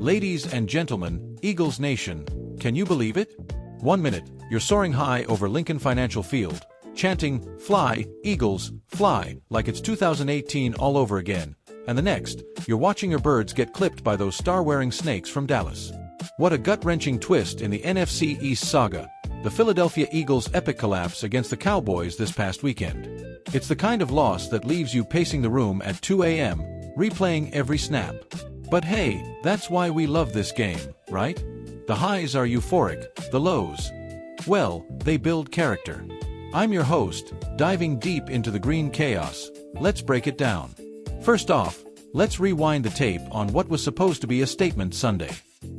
Ladies and gentlemen, Eagles Nation, can you believe it? 1 minute, you're soaring high over Lincoln Financial Field, chanting, "Fly, Eagles, fly," like it's 2018 all over again, and the next, you're watching your birds get clipped by those star-wearing snakes from Dallas. What a gut-wrenching twist in the NFC East saga, the Philadelphia Eagles' epic collapse against the Cowboys this past weekend. It's the kind of loss that leaves you pacing the room at 2 a.m., replaying every snap. But hey, that's why we love this game, right? The highs are euphoric, the lows, well, they build character. I'm your host, diving deep into the green chaos. Let's break it down. First off, let's rewind the tape on what was supposed to be a statement Sunday.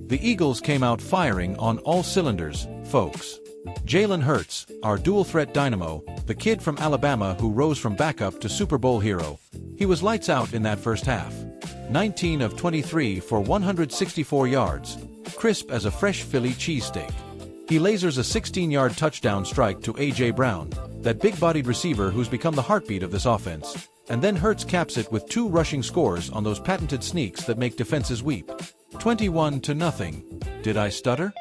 The Eagles came out firing on all cylinders, folks. Jalen Hurts, our dual-threat dynamo, the kid from Alabama who rose from backup to Super Bowl hero, he was lights out in that first half. 19 of 23 for 164 yards, crisp as a fresh Philly cheesesteak. He lasers a 16-yard touchdown strike to A.J. Brown, that big-bodied receiver who's become the heartbeat of this offense, and then Hurts caps it with 2 rushing scores on those patented sneaks that make defenses weep. 21-0. Did I stutter?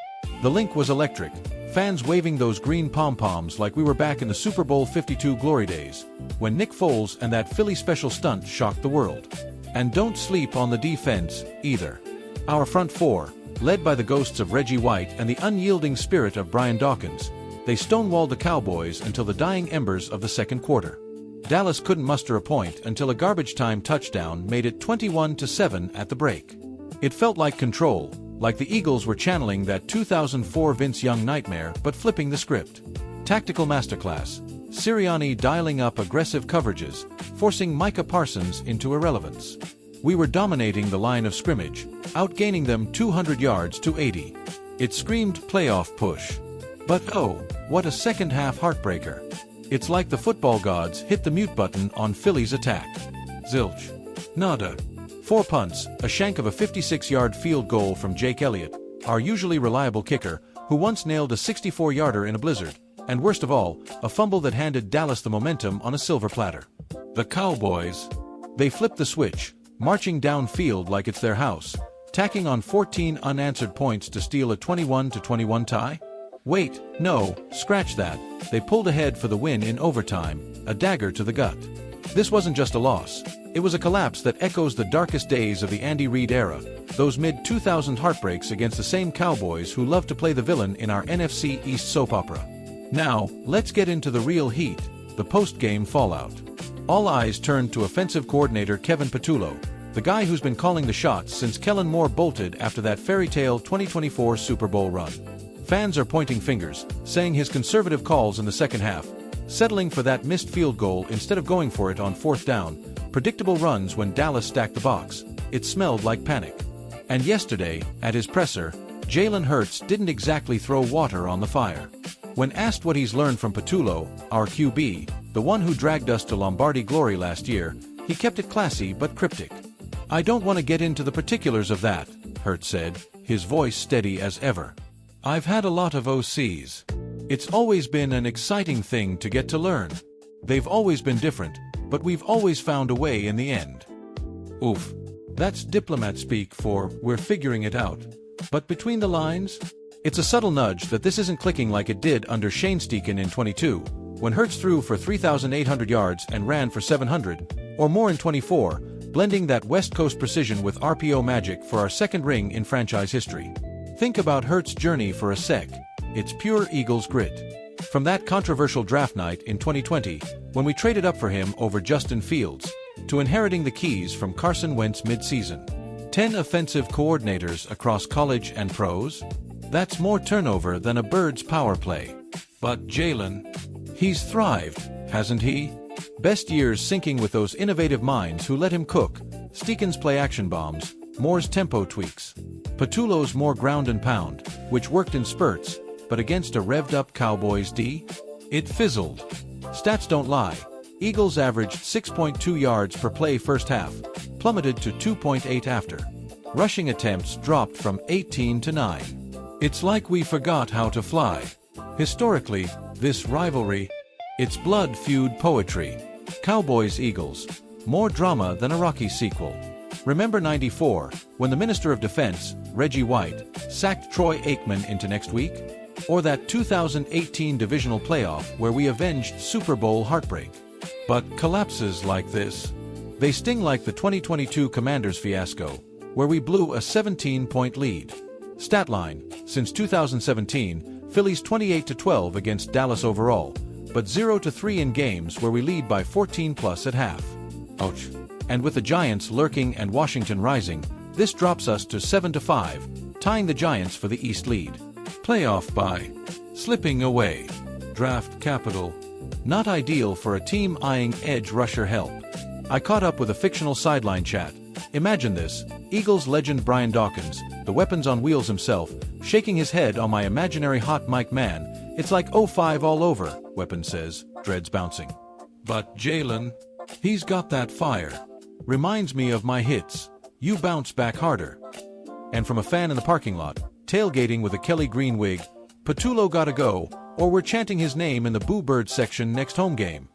The link was electric, fans waving those green pom-poms like we were back in the Super Bowl 52 glory days, when Nick Foles and that Philly special stunt shocked the world. And don't sleep on the defense, either. Our front four, led by the ghosts of Reggie White and the unyielding spirit of Brian Dawkins, they stonewalled the Cowboys until the dying embers of the second quarter. Dallas couldn't muster a point until a garbage-time touchdown made it 21-7 at the break. It felt like control, like the Eagles were channeling that 2004 Vince Young nightmare but flipping the script. Tactical masterclass, Sirianni dialing up aggressive coverages, forcing Micah Parsons into irrelevance. We were dominating the line of scrimmage, outgaining them 200 yards to 80. It screamed playoff push. But oh, what a second-half heartbreaker. It's like the football gods hit the mute button on Philly's attack. Zilch. Nada. 4 punts, a shank of a 56-yard field goal from Jake Elliott, our usually reliable kicker, who once nailed a 64-yarder in a blizzard, and worst of all, a fumble that handed Dallas the momentum on a silver platter. The Cowboys. They flipped the switch, marching downfield like it's their house, tacking on 14 unanswered points to steal a 21-21 tie? Wait, no, scratch that. They pulled ahead for the win in overtime, a dagger to the gut. This wasn't just a loss. It was a collapse that echoes the darkest days of the Andy Reid era, those mid-2000 heartbreaks against the same Cowboys who love to play the villain in our NFC East soap opera. Now, let's get into the real heat, the post-game fallout. All eyes turned to offensive coordinator Kevin Patullo, the guy who's been calling the shots since Kellen Moore bolted after that fairy tale 2024 Super Bowl run. Fans are pointing fingers, saying his conservative calls in the second half, settling for that missed field goal instead of going for it on 4th down, predictable runs when Dallas stacked the box, it smelled like panic. And yesterday, at his presser, Jalen Hurts didn't exactly throw water on the fire. When asked what he's learned from Patullo, our QB, the one who dragged us to Lombardi glory last year, he kept it classy but cryptic. "I don't want to get into the particulars of that," Hurts said, his voice steady as ever. "I've had a lot of OCs. It's always been an exciting thing to get to learn. They've always been different, but we've always found a way in the end." Oof. That's diplomat speak for "we're figuring it out." But between the lines? It's a subtle nudge that this isn't clicking like it did under Shane Steichen in 22, when Hurts threw for 3,800 yards and ran for 700, or more in 24, blending that West Coast precision with RPO magic for our second ring in franchise history. Think about Hurts' journey for a sec. It's pure Eagles grit. From that controversial draft night in 2020, when we traded up for him over Justin Fields, to inheriting the keys from Carson Wentz mid-season. 10 offensive coordinators across college and pros? That's more turnover than a Birds power play. But Jalen, he's thrived, hasn't he? Best years syncing with those innovative minds who let him cook, Steichen's play-action bombs, Moore's tempo tweaks, Patullo's more ground and pound, which worked in spurts, but against a revved-up Cowboys D? It fizzled. Stats don't lie. Eagles averaged 6.2 yards per play first half, plummeted to 2.8 after. Rushing attempts dropped from 18 to 9. It's like we forgot how to fly. Historically, this rivalry, it's blood feud poetry. Cowboys-Eagles, more drama than a Rocky sequel. Remember '94, when the Minister of Defense, Reggie White, sacked Troy Aikman into next week? Or that 2018 divisional playoff where we avenged Super Bowl heartbreak? But collapses like this, they sting like the 2022 Commanders fiasco, where we blew a 17-point lead. Statline, since 2017, Phillies 28-12 against Dallas overall, but 0-3 in games where we lead by 14+ at half. Ouch. And with the Giants lurking and Washington rising, this drops us to 7-5, tying the Giants for the East lead. Playoff bye. Slipping away. Draft capital. Not ideal for a team eyeing edge rusher help. I caught up with a fictional sideline chat. Imagine this, Eagles legend Brian Dawkins, the weapons on wheels himself, shaking his head on my imaginary hot mic man. It's like '05 all over, Weapon says, dreads bouncing. But Jalen, he's got that fire. Reminds me of my hits. You bounce back harder. And from a fan in the parking lot, tailgating with a Kelly Green wig, Patullo gotta go, or we're chanting his name in the Boo Bird section next home game.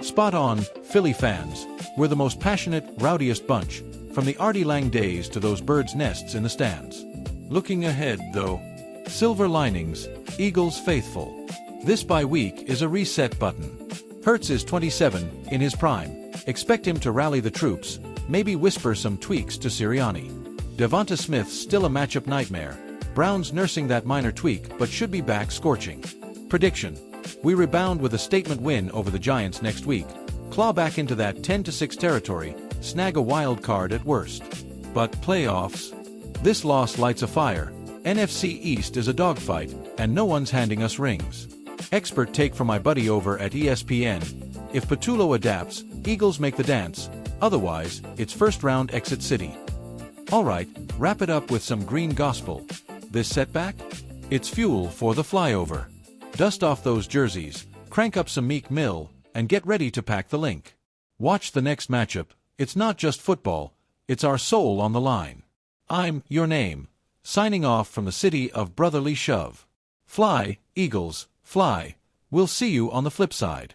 Spot on, Philly fans. We're the most passionate, rowdiest bunch, from the Artie Lang days to those birds' nests in the stands. Looking ahead, though. Silver linings, Eagles faithful. This bye week is a reset button. Hurts is 27, in his prime. Expect him to rally the troops, maybe whisper some tweaks to Sirianni. Devonta Smith's still a matchup nightmare. Brown's nursing that minor tweak but should be back scorching. Prediction. We rebound with a statement win over the Giants next week, claw back into that 10-6 territory, snag a wild card at worst. But playoffs? This loss lights a fire. NFC East is a dogfight, and no one's handing us rings. Expert take from my buddy over at ESPN. If Patullo adapts, Eagles make the dance. Otherwise, it's first round exit city. Alright, wrap it up with some green gospel. This setback? It's fuel for the flyover. Dust off those jerseys, crank up some Meek Mill, and get ready to pack the link. Watch the next matchup. It's not just football, it's our soul on the line. I'm your name, signing off from the city of brotherly shove. Fly, Eagles, fly. We'll see you on the flip side.